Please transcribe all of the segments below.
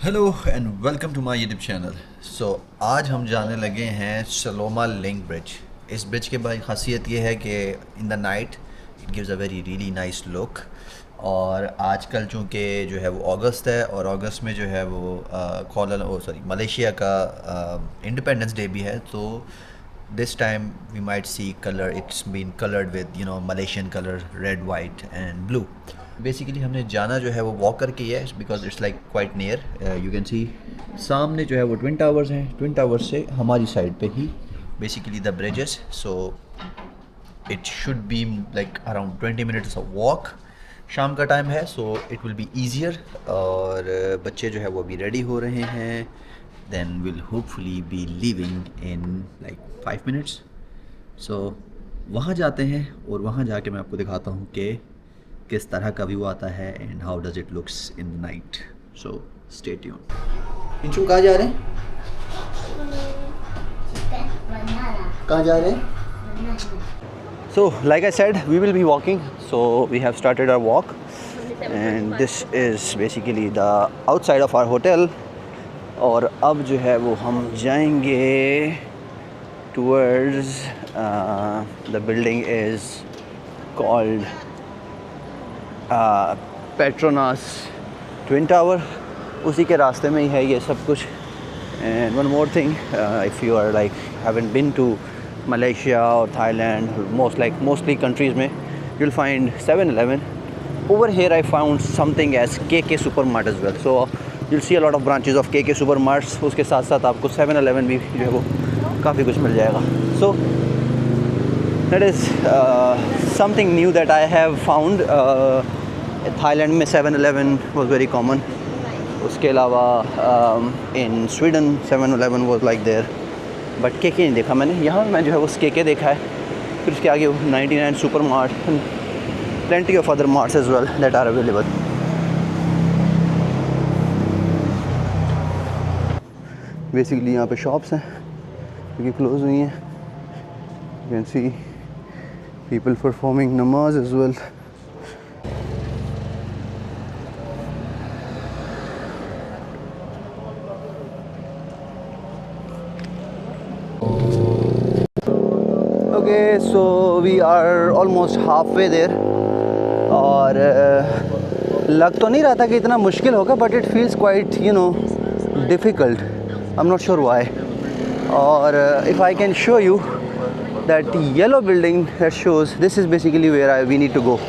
Hello and welcome to my YouTube channel. आज हम जाने लगे हैं सलोमा लिंक ब्रिज। इस ब्रिज के बाद खासियत ये है कि in the night it gives a very really nice look. और आजकल चूँकि जो है वो अगस्त है और अगस्त में जो है वो मलेशिया का इंडिपेंडेंस डे भी है, तो this time we might see color, it's been colored with Malaysian color, red, white and blue. Basically हमने जाना जो है वो वॉक करके ही है, because it's like quite near. You can see सामने जो है वो ट्विन टावर्स हैं, ट्विन टावर्स से हमारी साइड पे ही basically the bridges. So it should be like around 20 minutes of walk. शाम का टाइम है so it will be easier. और बच्चे जो है वो अभी रेडी हो रहे हैं, then will hopefully be leaving in like 5 minutes. So वहाँ जाते हैं और वहाँ जाके मैं आपको दिखाता हूँ कि किस तरह का व्यू आता है and how does it looks in the night. So stay tuned. Inshu कहाँ जा रहे हैं? कहाँ जा रहे हैं? So like I said, we will be walking. So we have started our walk and this is basically the outside of our hotel. और अब जो है वो हम जाएंगे towards the building is called Petronas Twin Tower. उसी के रास्ते में ही है ये सब कुछ। And one more thing, if you are like haven't been to Malaysia or Thailand, mostly countries में you'll find 7-Eleven. Over here I found something as KK Supermart as well. So you'll see a lot of branches of KK Supermarts. उसके साथ साथ आपको 7-Eleven भी जो है वो काफ़ी कुछ मिल जाएगा. So that is something new that I have found. Thailand में 7-Eleven was very common. उसके अलावा इन Sweden 7-Eleven was like there. But KK नहीं देखा मैंने। यहाँ मैं जो है वो KK देखा है। फिर उसके आगे 99 super mart, plenty of other marts as well that are available. Basically यहाँ पे शॉप्स हैं क्योंकि क्लोज हुई हैं. You can see people performing namaz as well. Okay, so we are almost halfway there. और लग तो नहीं रहा था कि इतना मुश्किल होगा, but it feels quite difficult. I'm not sure why. और if I can show you that yellow building that shows, this is basically where we need to go.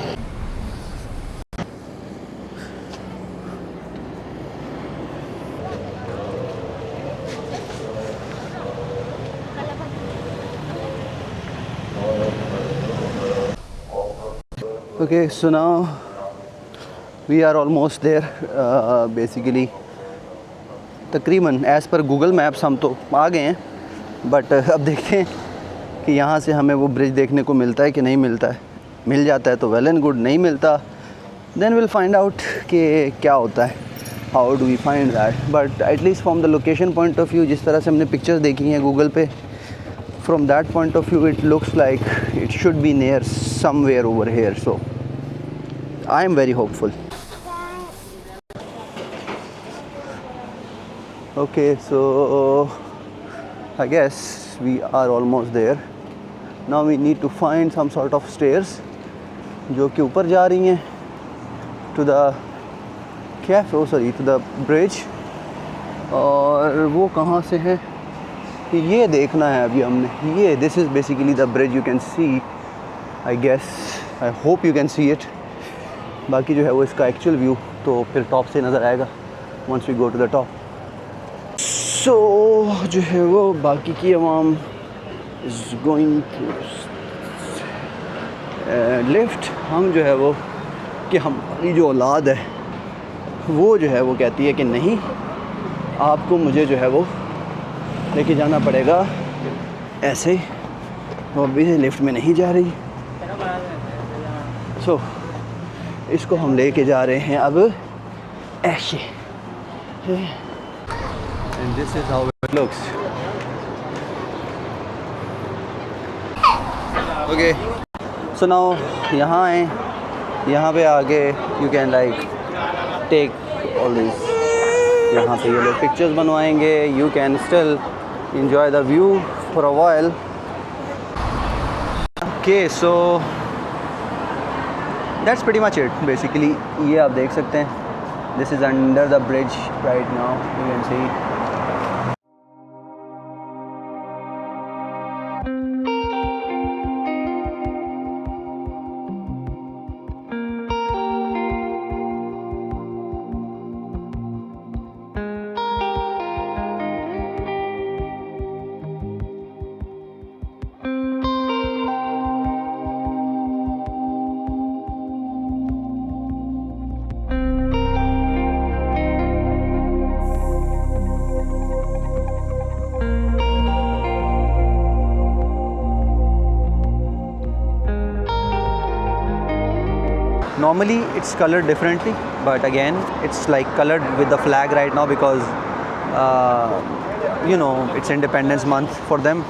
Okay, so now we are almost there. Basically तकरीबन as per Google maps हम तो आ गए हैं, but अब देखते हैं कि यहाँ से हमें वो ब्रिज देखने को मिलता है कि नहीं मिलता है. मिल जाता है तो वेल एंड गुड, नहीं मिलता देन विल फाइंड आउट कि क्या होता है, how do we find that. But at least from the location point of view, जिस तरह से हमने पिक्चर्स देखी हैं गूगल पे, from that point of view it looks like it should be near somewhere over here. So I am very hopeful. Okay, so I guess we are almost there. Now we need to find some sort of stairs जो कि ऊपर जा रही हैं to the to the bridge. और वो कहाँ से है ये देखना है अभी हमने. ये this is basically the bridge you can see. I guess, I hope you can see it. बाकी जो है वो इसका actual view तो फिर टॉप से नज़र आएगा once we go to the top. So जो है वो बाकी की अवाम is going to लिफ्ट. हम जो है वो कि हमारी जो औलाद है वो जो है वो कहती है कि नहीं, आपको मुझे जो है वो लेके जाना पड़ेगा ऐसे. वो अभी से लिफ्ट में नहीं जा रही. So इसको हम लेके जा रहे हैं अब ऐसे. And this is how it looks. Okay, so now यहाँ आए, यहाँ पे आगे you can like take all these यहाँ पे ये लोग पिक्चर्स बनवाएंगे. You can still enjoy the view for a while. Okay, so that's pretty much it basically. ये आप देख सकते हैं. This is under the bridge right now. You can see. Normally it's colored differently, but again it's like colored with the flag right now because you know, it's Independence Month for them.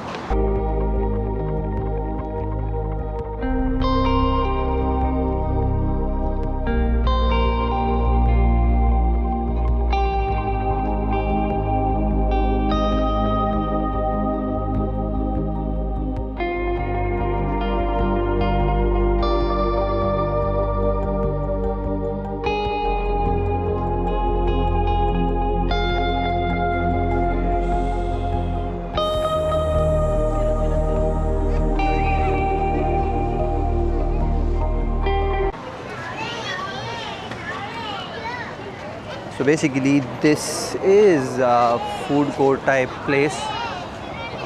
So basically this is a food court type place.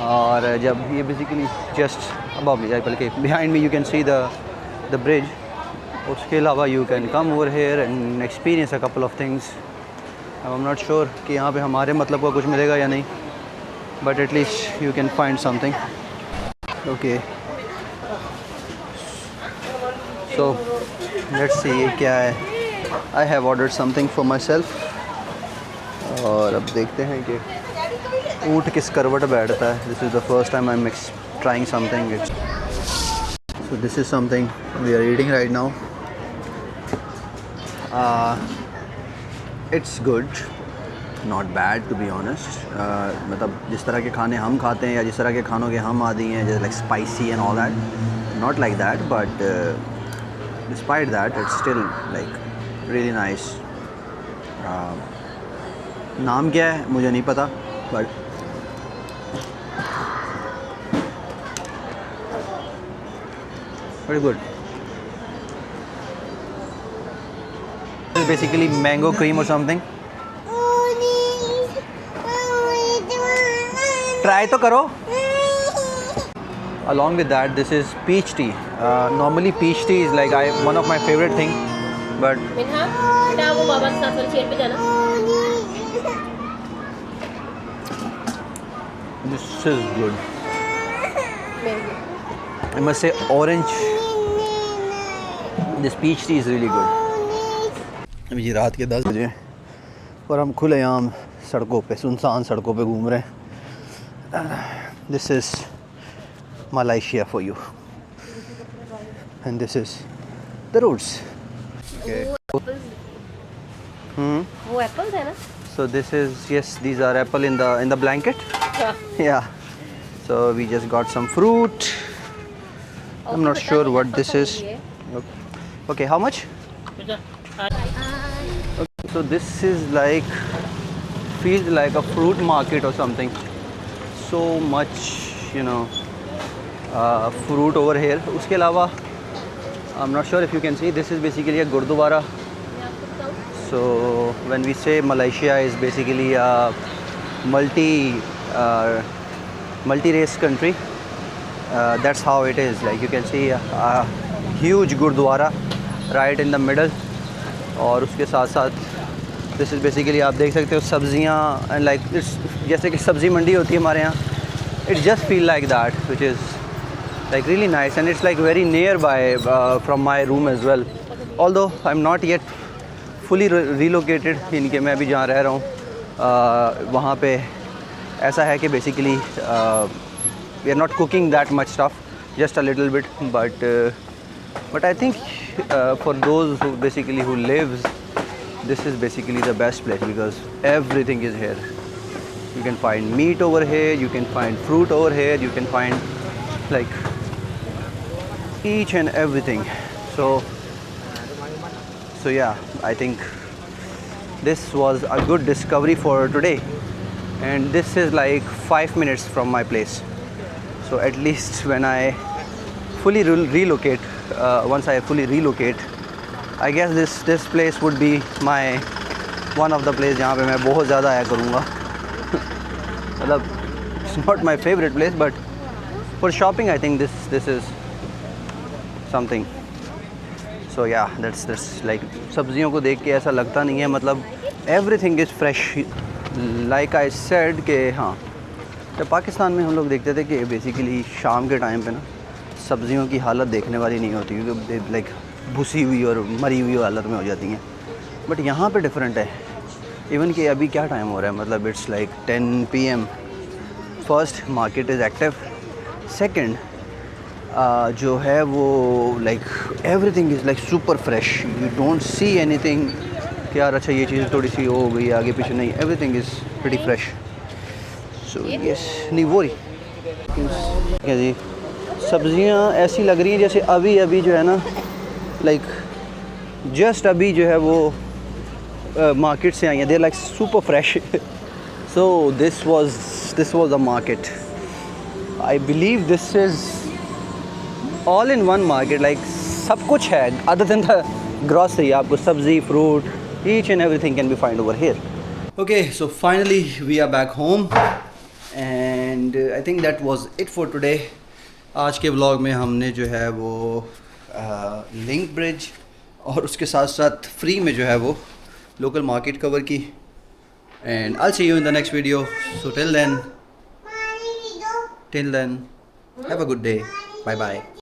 और जब ये basically just above me, बल्कि behind me you can see the bridge. उसके अलावा you can come over here and experience a couple of things. I'm not sure कि यहाँ पे हमारे मतलब का कुछ मिलेगा या नहीं, but at least you can find something. Okay. So let's see ये क्या है. I have ordered something for myself. और अब देखते हैं कि ऊँट किस करवट बैठता है. This is the first time I'm trying something. So this is something we are eating right now. It's good, not bad to be honest. मतलब जिस तरह के खाने हम खाते हैं या जिस तरह के खानों के हम आदी हैं, जैसे like spicy and all that, not like that, but despite that it's still like really nice. नाम क्या है मुझे नहीं पता, but very good. This is basically mango cream or something. Try तो करो. Along with that, this is peach tea. Normally peach tea is like one of my favorite thing, but बेटा वो बाबा के साथ वाली चेयर पे जाना. this is good. I must say orange. This peach tea is really good. अभी ये रात के 10 बजे और हम खुलेआम सड़कों पे, सुनसान सड़कों पे घूम रहे हैं. This is Malaysia for you. And this is the roads. Okay. वो एप्पल्स है ना. So this is, yes, these are apple in the blanket. Yeah. So we just got some fruit. I'm not sure what this is. Okay, how much? Okay, so this is like, feels like a fruit market or something. So much, you know, fruit over here. उसके अलावा, I'm not sure if you can see, this is basically a Gurdwara. So when we say Malaysia is basically a multi-race country, that's how it is. Like you can see a huge Gurdwara right in the middle. और उसके साथ साथ this is basically, आप देख सकते हो सब्जियाँ and like it's जैसे कि सब्ज़ी मंडी होती है हमारे यहाँ. It just feel like that, which is like really nice, and it's like very nearby from my room as well. Although I'm not yet fully relocated, इनके मैं अभी जहाँ रह रहा हूँ वहाँ पे ऐसा है कि basically we are not cooking that much stuff, just a little bit, but I think for those who basically who lives this is basically the best place because everything is here. You can find meat over here, you can find fruit over here, you can find like each and everything. So yeah, I think this was a good discovery for today, and this is like 5 minutes from my place. So at least when I fully relocate, once I fully relocate, I guess this place would be my one of the place जहाँ पे मैं बहुत ज़्यादा आया करूँगा. मतलब it's not my favorite place, but for shopping I think this is something. So yeah, that's like सब्जियों को देख के ऐसा लगता नहीं है, मतलब everything is fresh. Like I said कि हाँ, जब पाकिस्तान में हम लोग देखते थे कि बेसिकली शाम के टाइम पे ना सब्जियों की हालत देखने वाली नहीं होती, क्योंकि लाइक भुसी हुई और मरी हुई हालत में हो जाती हैं. बट यहाँ पे डिफरेंट है. इवन कि अभी क्या टाइम हो रहा है, मतलब it's like 10 PM. First market is active. Second जो है वो like everything is like super fresh. You don't see anything कि यार अच्छा ये चीज़ थोड़ी सी हो गई आगे पीछे, नहीं, everything is pretty fresh. So yes, नहीं वो रही क्या जी, सब्जियां ऐसी लग रही हैं जैसे अभी अभी जो है ना, लाइक जस्ट अभी जो है वो मार्केट से आई हैं. They like super fresh. So this was the market. I believe this is all in one market. Like सब कुछ है अदर देन द ग्रॉसरी. आपको सब्ज़ी, fruit, each and everything can be find over here. Okay, so finally we are back home and I think that was it for today. आज के vlog में हमने जो है वो लिंक ब्रिज और उसके साथ साथ फ्री में जो है वो लोकल मार्केट कवर की. And I see you in the next video. So till then have a good day. Bye bye.